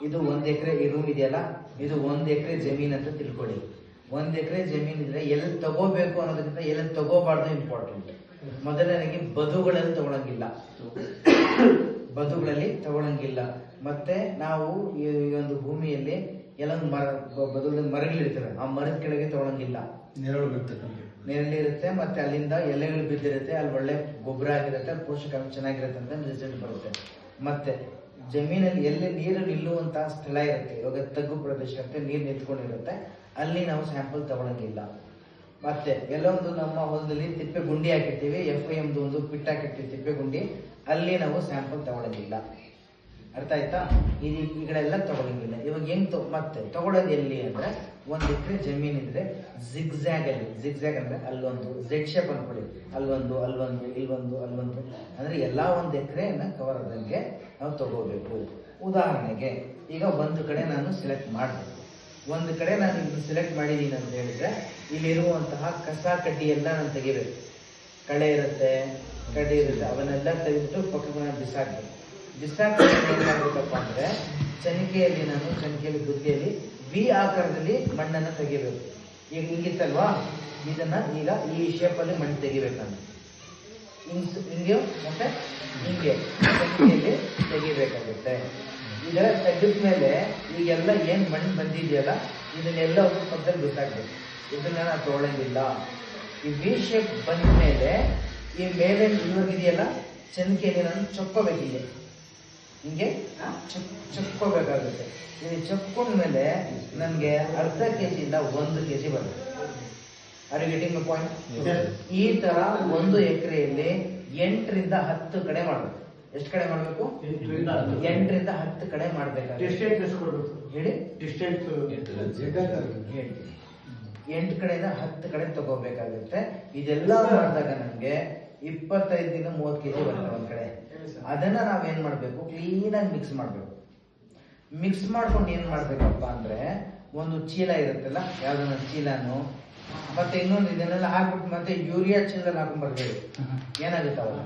ಇದು 1 ಎಕರೆ ಈ ರೂಮ್ ಇದೆಯಲ್ಲ, ಇದು 1 ಎಕರೆ ಜಮೀನ್ ಅಂತ ತಿಳ್ಕೊಳ್ಳಿ. 1 ಎಕರೆ ಜಮೀನ್ ಇದ್ರೆ ಎಲ್ಲಿ ತಗೋಬೇಕು ಅನ್ನೋದಕ್ಕಿಂತ ಎಲ್ಲಿ ತಗೋಬಾರ್ದು ಇಂಪಾರ್ಟೆಂಟ್. ಮೊದಲನೇಗೆ ಬದುಗಳಲ್ಲಿ ತಗೊಳಂಗಿಲ್ಲ, ಬದುಗಳಲ್ಲಿ ತಗೊಳಂಗಿಲ್ಲ. ಮತ್ತೆ ನಾವು ಈ ಒಂದು ಭೂಮಿಯಲ್ಲಿ ಎಲ್ಲ ಬದುಗಳಲ್ಲಿ ಮರಗಳಿರ್ತವೆ, ಆ ಮರದ ಕೆಳಗೆ ತಗೊಳಂಗಿಲ್ಲ. ನೆರಳಿರುತ್ತೆ, ಮತ್ತೆ ಅಲ್ಲಿಂದ ಎಲೆಗಳು ಬಿದ್ದಿರುತ್ತೆ, ಅಲ್ಲಿ ಒಳ್ಳೆ ಗೊಬ್ಬರ ಆಗಿರುತ್ತೆ, ಪೋಷಕಾಂಶ ಚೆನ್ನಾಗಿರುತ್ತೆ ಅಂತ ರಿಸಲ್ಟ್ ಬರುತ್ತೆ. ಮತ್ತೆ ಜಮೀನಲ್ಲಿ ಎಲ್ಲಿ ನೀರು ನಿಲ್ಲುವಂತಹ ಸ್ಥಳ ಇರುತ್ತೆ, ಇವಾಗ ತಗ್ಗು ಪ್ರದೇಶ ಇರುತ್ತೆ, ನೀರು ನಿಂತ್ಕೊಂಡಿರುತ್ತೆ, ಅಲ್ಲಿ ನಾವು ಸ್ಯಾಂಪಲ್ ತಗೊಳಂಗಿಲ್ಲ. ಮತ್ತೆ ಎಲ್ಲೊಂದು ನಮ್ಮ ಹೊಲದಲ್ಲಿ ತಿಪ್ಪೆ ಗುಂಡಿ ಹಾಕಿರ್ತೀವಿ, FIMದು ಒಂದು ಪಿಟ್ ಹಾಕಿರ್ತೀವಿ ತಿಪ್ಪೆ ಗುಂಡಿ, ಅಲ್ಲಿ ನಾವು ಸ್ಯಾಂಪಲ್ ತಗೊಳಂಗಿಲ್ಲ. ಅರ್ಥ ಆಯ್ತಾ? ಈಗಳೆಲ್ಲ ತಗೊಳಂಗಿಲ್ಲ. ಇವಾಗ ಹೆಂಗ್ ಮತ್ತೆ ತಗೊಳ್ಳೋದು ಎಲ್ಲಿ ಅಂದ್ರೆ, 1 ಎಕರೆ ಜಮೀನ್ ಇದ್ರೆ ಜಿಗ್ಜ್ಯಾಗ್ ಅಲ್ಲಿ, ಜಿಗ್ಜ್ಯಾಗ್ ಅಂದ್ರೆ ಅಲ್ಲೊಂದು Z ಶೇಪ್ ಅನ್ಕೊಳ್ಳಿ, ಅಲ್ಲೊಂದು ಅಲ್ಲೊಂದು ಅಂದ್ರೆ ಎಲ್ಲಾ 1 ಎಕರೆನ ಕವರ್ ಆದಂಗೆ ನಾವು ತಗೋಬೇಕು. ಉದಾಹರಣೆಗೆ ಈಗ ಒಂದು ಕಡೆ ನಾನು ಸೆಲೆಕ್ಟ್ ಮಾಡಬೇಕು, ಒಂದು ಕಡೆ ನಾನು ಇಲ್ಲಿ ಸೆಲೆಕ್ಟ್ ಮಾಡಿದ್ದೀನಿ ಅಂತ ಹೇಳಿದ್ರೆ, ಇಲ್ಲಿರುವಂತಹ ಕಸ ಕಡ್ಡಿ ಎಲ್ಲ ನಾನು ತೆಗಿಬೇಕು. ಕಳೆ ಇರುತ್ತೆ, ಕಡ್ಡಿ ಇರುತ್ತೆ, ಅವನ್ನೆಲ್ಲ ತೆಗೆದುಬಿಟ್ಟು ಪಕ್ಕಕ್ಕೆ ಬಿಸಾಕ್ಬೇಕು. ಏನಾಗಬೇಕಪ್ಪ ಅಂದ್ರೆ, ಚನಿಕೆಯಲ್ಲಿ ಬುದ್ಧಿಯಲ್ಲಿ V ಆಕಾರದಲ್ಲಿ ಮಣ್ಣನ್ನು ತೆಗಿಬೇಕು. ಈಗ ಹಿಂಗಿತ್ತಲ್ವಾ, ಇದನ್ನ ಈಗ ಈ ಶೇಪ್ ಅಲ್ಲಿ ಮಣ್ಣು ತೆಗಿಬೇಕು ನಾನು. ಹಿಂಗೆ ಮತ್ತೆ ಹಿಂಗೆ ಚನಿಕೆಯಲ್ಲಿ ತೆಗಿಬೇಕಾಗುತ್ತೆ. ಇದೆಲ್ಲ ತೆಗೆದ್ಮೇಲೆ ಈಗೆಲ್ಲ ಏನ್ ಮಣ್ಣು ಬಂದಿದೆಯಲ್ಲ, ಇದನ್ನೆಲ್ಲ ಒಂದು ಪಕ್ಕದಲ್ಲಿ ಬಿಸಾಕ್ಬೇಕು. ಇದನ್ನ ನಾನು ತಗೊಳ್ಳಂಗಿಲ್ಲ. ಈ V ಶೇಪ್ ಬಂದ ಮೇಲೆ ಈ ಮೇಲೆ ಇವಾಗಿದೆಯಲ್ಲ ಚನಿಕೆಯಲ್ಲಿ ನಾನು ಚೊಕ್ಕೋಬೇಕಿದೆ, ಹಿಂಗೆ ಚೊಕ್ಕೋಬೇಕಾಗುತ್ತೆ. ಇದು ಚೊಕ್ಕೊಂಡ್ಮೇಲೆ ನಮ್ಗೆ ಅರ್ಧ ಕೆಜಿಯಿಂದ 1 ಕೆಜಿ ಬರುತ್ತೆ. Are you getting my point? ಈ ತರ 1 ಎಕರೆಯಲ್ಲಿ 8 ರಿಂದ 10 ಕಡೆ ಮಾಡ್ಬೇಕು. ಎಷ್ಟು ಕಡೆ ಮಾಡ್ಬೇಕು? 8 ರಿಂದ 10 ಕಡೆ ಮಾಡ್ಬೇಕಾಗುತ್ತೆ. ಹೇಳಿ, 8 ಕಡೆಯಿಂದ 10 ಕಡೆ ತಗೋಬೇಕಾಗುತ್ತೆ. ಇದೆಲ್ಲ ಮಾಡಿದಾಗ ನಮ್ಗೆ 25 ದಿಂದ 30 ಕೆಜಿ ಬರುತ್ತೆ ಒಂದ್ ಕಡೆ. ಅದನ್ನ ನಾವೇನ್ ಮಾಡ್ಬೇಕು, ಕ್ಲೀನ್ ಆಗಿ ಮಿಕ್ಸ್ ಮಾಡ್ಬೇಕು. ಮಿಕ್ಸ್ ಮಾಡ್ಕೊಂಡು ಏನ್ ಮಾಡ್ಬೇಕಪ್ಪ ಅಂದ್ರೆ, ಒಂದು ಚೀಲ ಇರುತ್ತಲ್ಲ, ಯಾವ್ದನ್ನ ಚೀಲನು, ಮತ್ತೆ ಇನ್ನೊಂದು ಇದನ್ನೆಲ್ಲ ಹಾಕ್ಬಿಟ್ಟು ಮತ್ತೆ ಯೂರಿಯಾ ಚೀಲದಲ್ಲಿ ಹಾಕೊಂಡ್ ಬರ್ಬೇಡಿ, ಏನಾಗುತ್ತೆ ಅವಾಗ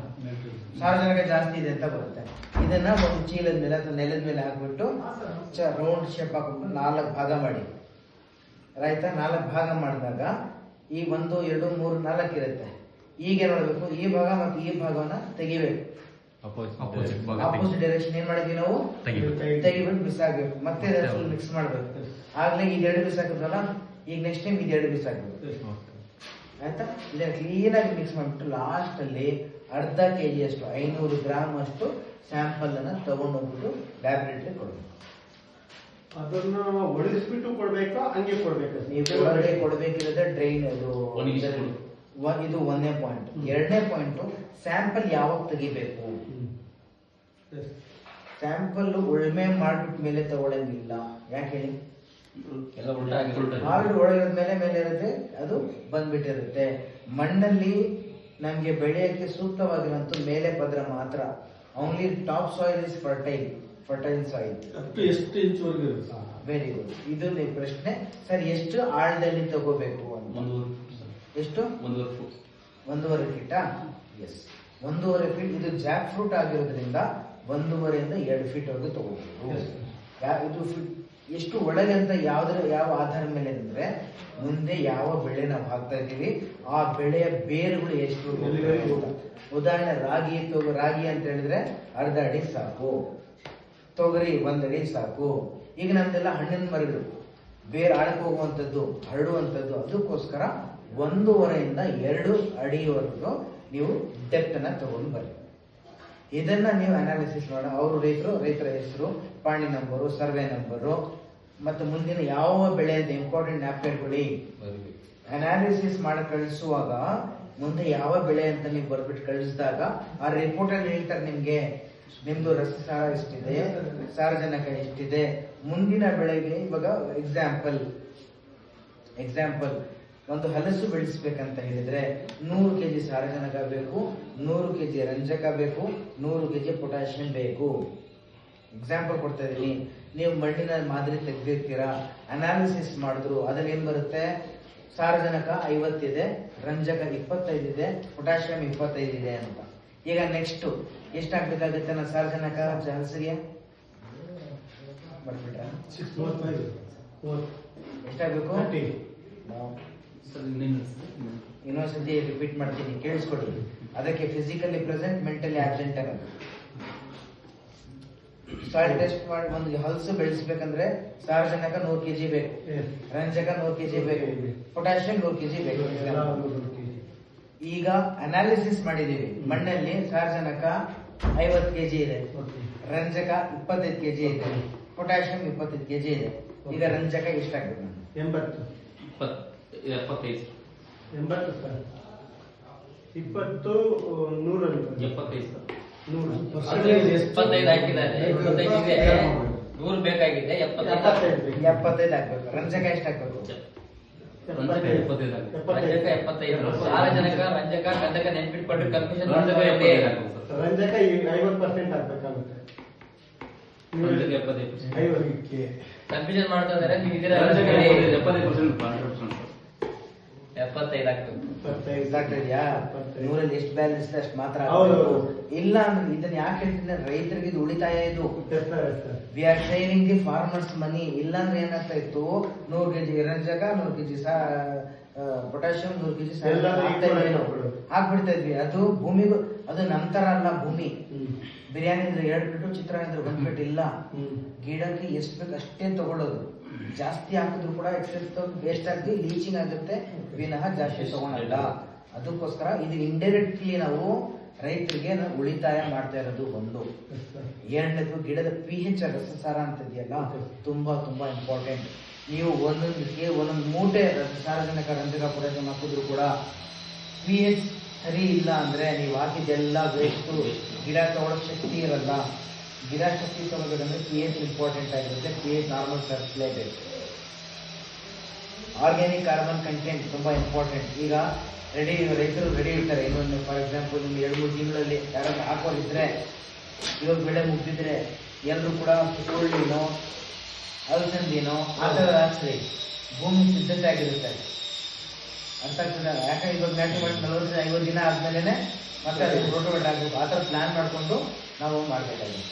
ಸಾರಜನಕ ಜಾಸ್ತಿ ಇದೆ ಅಂತ ಬರುತ್ತೆ. ಇದನ್ನ ಒಂದು ಚೀಲದ ಮೇಲೆ ಅಥವಾ ನೆಲದ ಮೇಲೆ ಹಾಕ್ಬಿಟ್ಟು ರೌಂಡ್ ಶೇಪ್ ಹಾಕೊಂಡು 4 ಭಾಗ ಮಾಡಿ. ಆಯ್ತಾ? 4 ಭಾಗ ಮಾಡಿದಾಗ ಈ 1, 2, 3, 4 ಇರುತ್ತೆ. ಈಗ ಏನ್ ಮಾಡ್ಬೇಕು, ಈ ಭಾಗ ಮತ್ತೆ ಈ ಭಾಗವನ್ನ ತೆಗಿಬೇಕು. ಆಪೋಸಿಟ್ ಡೈರೆಕ್ಷನ್ ಏನ್ ಮಾಡಿದ್ವಿ ನಾವು, ತೆಗಿಬಿಟ್ಟು ಬಿಸಾಕ್ಬೇಕು. ಮತ್ತೆ ಫುಲ್ ಮಿಕ್ಸ್ ಮಾಡ್ಬೇಕು. ಆಗ್ಲೇ ಈಗ 2 ಬಿಸಾಕಿದ್ವಲ್ಲ, ಈಗ ನೆಕ್ಸ್ಟ್ ಟೈಮ್ ಇದು 2 ಬಿಸಾಕ್ಬೇಕು. ಆಯ್ತಾ? ಇದನ್ನ ಕ್ಲೀನ್ ಆಗಿ ಮಿಕ್ಸ್ ಮಾಡ್ಬಿಟ್ಟು ಲಾಸ್ಟ್ ಅಲ್ಲಿ ಅರ್ಧ ಕೆಜಿ ಅಷ್ಟು 500 ಗ್ರಾಮ್ ಅಷ್ಟು ಸ್ಯಾಂಪಲ್ ಅನ್ನ ತಗೊಂಡೋಗ್ಬಿಟ್ಟು ಲ್ಯಾಬ್ರೇಟರಿ ಕೊಡ್ಬೇಕು. ಅದನ್ನ ಒಣಗಿಸ್ಬಿಟ್ಟು ಕೊಡ್ಬೇಕಾ, ಹಂಗೆ ಕೊಡ್ಬೇಕಾ? ನೀವು ಒಳಗಡೆ ಕೊಡ್ಬೇಕಿರೋದೇ ಡ್ರೈನ್. ಇದು 1ನೇ ಪಾಯಿಂಟ್. 2ನೇ ಪಾಯಿಂಟ್, ಸ್ಯಾಂಪಲ್ ಯಾವಾಗ ತೆಗಿಬೇಕು. ಸ್ಯಾಂಪಲ್ ಉಳ್ಮೆ ಮಾಡ್ಬಿಟ್ಟು ಮೇಲೆ ತಗೊಳಂಗಿಲ್ಲ. ಯಾಕೆ ಹೇಳಿ? ಆಲ್ರೆಡಿ ಒಳಗಿರೋದ್ ಮೇಲೆ ಇರುತ್ತೆ, ಅದು ಬಂದ್ಬಿಟ್ಟಿರುತ್ತೆ. ಮಣ್ಣಲ್ಲಿ ನಮ್ಗೆ ಬೆಳೆಯಕ್ಕೆ ಸೂಕ್ತವಾಗಿರೋಂಥ ಮೇಲೆ ಪದ್ರ ಮಾತ್ರ. Only top soil is fertile soil. ಎಷ್ಟು ಇಂಚುವರೆಗೆ? Very good. ಇದು ನೀವು ಪ್ರಶ್ನೆ ಸರ್. ಎಷ್ಟು ಆಳದಲ್ಲಿ ತಗೋಬೇಕು ಅಂತ? ಎಷ್ಟು? 1.5 ಫೀಟ್. Yes, 1.5 feet. ಇದು ಜಾಕ್ ಫ್ರೂಟ್ ಆಗಿರೋದ್ರಿಂದ 1.5 ಇಂದ 2 ಫೀಟ್ ವರೆಗೂ ತಗೋಬೇಕು. ಇದು ಎಷ್ಟು ಒಳಗೆ ಅಂತ ಯಾವ ಆಧಾರ ಮೇಲೆ ಅಂದ್ರೆ, ಮುಂದೆ ಯಾವ ಬೆಳೆ ನಾವು ಹಾಕ್ತಾ ಇದ್ದೀವಿ ಆ ಬೆಳೆಯ ಬೇರುಗಳು ಎಷ್ಟು. ಉದಾಹರಣೆ ರಾಗಿ ಅಂತ ಹೇಳಿದ್ರೆ ಅರ್ಧ ಅಡಿ ಸಾಕು, ತೊಗರಿ 1 ಅಡಿ ಸಾಕು. ಈಗ ನಮ್ದೆಲ್ಲ ಹಣ್ಣಿನ ಮರಗಳು ಬೇರೆ ಆಳಕ್ಕೆ ಹೋಗುವಂಥದ್ದು, ಹರಡುವಂಥದ್ದು, ಅದಕ್ಕೋಸ್ಕರ 1.5 ಇಂದ 2 ಅಡಿವರೆಗೂ ನೀವು ಡೆಪ್ತ್ ಅನ್ನ ತಗೊಂಡು ಬರ್ರಿ. ಇದನ್ನ ನೀವು ಅನಾಲಿಸಿಸ್ ಮಾಡೋಣ. ಅವರು ರೈತರ ಹೆಸರು, ಪಾಣಿ ನಂಬರು, ಸರ್ವೆ ನಂಬರು, ಮತ್ತು ಮುಂದಿನ ಯಾವ ಬೆಳೆ ಅಂತ ಇಂಪಾರ್ಟೆಂಟ್ ಜ್ಞಾಪಕ ಇಟ್ಕೊಳ್ಳಿ. ಅನಾಲಿಸಿಸ್ ಮಾಡಿ ಕಳಿಸುವಾಗ ಮುಂದೆ ಯಾವ ಬೆಳೆ ಅಂತ ನೀವು ಬರ್ಬಿಟ್ಟು ಕಳಿಸಿದಾಗ ಆ ರಿಪೋರ್ಟ್ ಅಲ್ಲಿ ಹೇಳ್ತಾರೆ ನಿಮ್ಗೆ, ನಿಮ್ದು ರಸಸಾರ ಎಷ್ಟಿದೆ, ಸಾರಜನಕ ಎಷ್ಟಿದೆ, ಮುಂದಿನ ಬೆಳೆಗೆ. ಇವಾಗ ಎಕ್ಸಾಂಪಲ್ ಒಂದು ಹಲಸು ಬೆಳೆಸ್ಬೇಕಂತ ಹೇಳಿದ್ರೆ 100 ಕೆಜಿ ಸಾರಜನಕ ಬೇಕು, 100 ಕೆಜಿ ರಂಜಕ ಬೇಕು, 100 ಕೆಜಿ ಪೊಟ್ಯಾಷಿಯಂ ಬೇಕು. ಎಕ್ಸಾಂಪಲ್ ಕೊಡ್ತಾ ಇದೀನಿ. ನೀವು ಮಣ್ಣಿನ ಮಾದರಿ ತೆಗೆದಿರ್ತೀರಾ, ಅನಾಲಿಸಿಸ್ ಮಾಡಿದ್ರು, ಅದ್ರಲ್ಲಿ ಏನ್ ಬರುತ್ತೆ, ಸಾರಜನಕ 50 ಇದೆ, ರಂಜಕ 25 ಇದೆ, ಪೊಟ್ಯಾಷಿಯಂ 25 ಇದೆ ಅಂತ. ಈಗ ನೆಕ್ಸ್ಟ್ ಎಷ್ಟು ಹಾಕ್ಬೇಕಾಗುತ್ತೆ? ಸಾರಜನಕ ಹಲಸಿಗೆ ಬರ್ಬಿಟ್ರ 35 ಎಷ್ಟಾಗಬೇಕು 30 ಇನ್ನೊಂದ್ಸತಿ ರಿಪೀಟ್ ಮಾಡ್ತೀನಿ, ಕೇಳಿಸ್ಕೊಡಿ. ಅದಕ್ಕೆ ಫಿಸಿಕಲಿ ಪ್ರೆಸೆಂಟ್, ಮೆಂಟಲಿ ಆಬ್ಸೆಂಟ್ ಅನ್ನೋದು. ಸಾಯಿಲ್ ಟೆಸ್ಟ್ ಮಾಡಿ ಒಂದು ಹಲಸು ಬೆಳೆಸಬೇಕಂದ್ರೆ ಸಾರಜನಕ 100 kg ಬೇಕು, ರಂಜಕ 100 kg ಬೇಕು, ಪೊಟ್ಯಾಷಿಯಂ 100 kg ಬೇಕು. ಈಗ ಅನಾಲಿಸಿಸ್ ಮಾಡಿದೀವಿ, ಮಣ್ಣಲ್ಲಿ ಸಾರಜನಕ 50 kg ಇದೆ, ರಂಜಕ 25 kg ಇದೆ, ಪೊಟ್ಯಾಷಿಯಂ 25 kg ಇದೆ. ಈಗ ರಂಜಕ ಎಷ್ಟಾಗ್ಬೇಕು? 80 75 ಸರ್. 20 100 75 100 ಹಾಕಿದ್ದಾರೆ. 25 ಇದೆ, 100 ಬೇಕಾಗಿದೆ, 75 ಆಗ್ಬೇಕು. ರಂಜಕ ಎಷ್ಟಾಗ್ಬೇಕು? ರಂಜಕ 75, ಸಾರಜನಕ, ರಂಜಕ, ಗಂಧಕ ನೆನ್ಪಿಟ್ಕೊಂಡ್ರೆ ಕನ್ಫ್ಯೂಷನ್ ರಂಜಕ 50% ಆಗ್ಬೇಕಾಗುತ್ತೆ. ಕನ್ಫ್ಯೂಷನ್ ಮಾಡ್ತಾ ಇದಾರೆ. ನೀವು ಇದರ 75 ಆಗ್ತದೆ. ಇದಾಗ್ತಿದ್ಯಾ? 100ರಲ್ಲಿ ಎಷ್ಟು ಬ್ಯಾಲೆನ್ಸ್ ಇದೆ ಅಷ್ಟು ಮಾತ್ರ ಹೌದು. ಇಲ್ಲ ಅಂದ್ರೆ ಇದನ್ನ ಯಾಕೆ ಹೇಳ್ತೀನಿ, ರೈತರಿಗೆ ಇದು ಉಳಿತಾಯ. ಇದು we are saving the farmers money. ಇಲ್ಲಾಂದ್ರೆ ಏನಾಗ್ತಾ ಇತ್ತು, 100 kg ರಂಜಕ, 100 kg ಪೊಟ್ಯಾಷಿಯಂ, 100 kg ಹಾಕ್ಬಿಡ್ತಾ ಇದ್ವಿ. ಅದು ಭೂಮಿಗೂ, ಅದು ನಂತರ ಅಲ್ಲ, ಭೂಮಿ ಬಿರಿಯಾನಿ ಅಂದ್ರೆ 2 ಪ್ಲೇಟು, ಚಿತ್ರಾನ್ನ ಅಂದ್ರೆ 1 ಪ್ಲೇಟ್ ಇಲ್ಲ. ಗಿಡಕ್ಕೆ ಎಷ್ಟು ಬೇಕು ಅಷ್ಟೇ ತಗೊಳ್ಳೋದು. ಜಾಸ್ತಿ ಹಾಕಿದ್ರು ಕೂಡ ಎಕ್ಸೆಸ್ ವೇಸ್ಟ್ ಆಗಿ ಲೀಚಿಂಗ್ ಆಗುತ್ತೆ, ವಿನಃ ಜಾಸ್ತಿ ತಗೊಳಲ್ಲ. ಅದಕ್ಕೋಸ್ಕರ ಇದು ಇಂಡೈರೆಕ್ಟ್ಲಿ ನಾವು ರೈತರಿಗೆ ಉಳಿತಾಯ ಮಾಡ್ತಾ ಇರೋದು ಒಂದು. ಎರಡನೇದು ಗಿಡದ pH ರಸಸಾರ ಅಂತ ಇದೆಯಲ್ಲ, ತುಂಬಾ ತುಂಬಾ ಇಂಪಾರ್ಟೆಂಟ್. ನೀವು ಒಂದೊಂದು ಮೂಟೆ ಸಾರಜನಕ, ರಂಜಕ, ಪೊಟ್ಯಾಷಿಯಂ ಹಾಕಿದ್ರು ಕೂಡ pH ಸರಿ ಇಲ್ಲ ಅಂದ್ರೆ ನೀವು ಹಾಕಿದ್ದೆಲ್ಲ ವೇಸ್ಟು, ಗಿಡ ತಗೊಳ್ಳೋ ಶಕ್ತಿ ಇರಲ್ಲ. ಗಿಡ ಶಕ್ತಿ ತಗೋಬೇಕಂದ್ರೆ pH ಇಂಪಾರ್ಟೆಂಟ್ ಆಗಿರುತ್ತೆ. pH ನಾರ್ಮಲ್ ತರಿಸಲೇಬೇಕು. ಆರ್ಗ್ಯಾನಿಕ್ ಕಾರ್ಬನ್ ಕಂಟೆಂಟ್ ತುಂಬಾ ಇಂಪಾರ್ಟೆಂಟ್. ಈಗ ರೈತರು ರೆಡಿ ಇರ್ತಾರೆ. ಇನ್ನೊಂದು ಫಾರ್ ಎಕ್ಸಾಂಪಲ್, ನಿಮ್ಗೆ 2-3 ತಿಂಗಳಲ್ಲಿ ಯಾರಾದ್ರೂ ಹಾಕೋದಿದ್ರೆ, ಇವಾಗ ಬೆಳೆ ಮುಗ್ದಿದ್ರೆ ಎಲ್ಲರೂ ಕೂಡ ಸುಳ್ಳಿನೋ ಅಲಸಂದಿನೋ ಆ ಥರ ಹಾಕ್ಸ್ರಿ. ಭೂಮಿ ಸಿದ್ಧತೆ ಆಗಿರುತ್ತೆ. ಅರ್ಥ ಆಗ್ತದೆ? ಯಾಕಂದ್ರೆ ಇವಾಗ ನಾಟಿ ಮಾಡಿ 40-50 ದಿನ ಆದ್ಮೇಲೆ ಮತ್ತೆ ಅದಕ್ಕೆ ರೋಟೋವೇಟ್ ಆಗಬೇಕು. ಆ ಥರ ಪ್ಲಾನ್ ಮಾಡಿಕೊಂಡು ನಾವು ಮಾಡಬೇಕಾಗಿದೆ.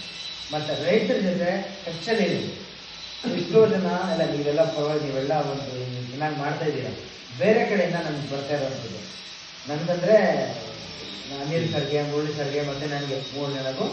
ಮತ್ತೆ ರೈತರ ಜೊತೆ ಟಚ್ಚಲ್ಲಿ ಇದೆ. ಎಷ್ಟೋ ಜನ ಎಲ್ಲ ನೀವೆಲ್ಲ ಪರವಾಗಿ, ನೀವೆಲ್ಲ ಒಂದು ಚೆನ್ನಾಗಿ ಮಾಡ್ತಾ ಇದ್ದೀರ. ಬೇರೆ ಕಡೆಯಿಂದ ನಮ್ಗೆ ಬರ್ತಾ ಇರೋವಂಥದ್ದು ನಂದಂದ್ರೆ ಅನಿಲ್ ಸರ್ಗೆ, ಮುರಳಿ ಸರ್ಗೆ, ಮತ್ತೆ ನನಗೆ 3 ಜನಗೂ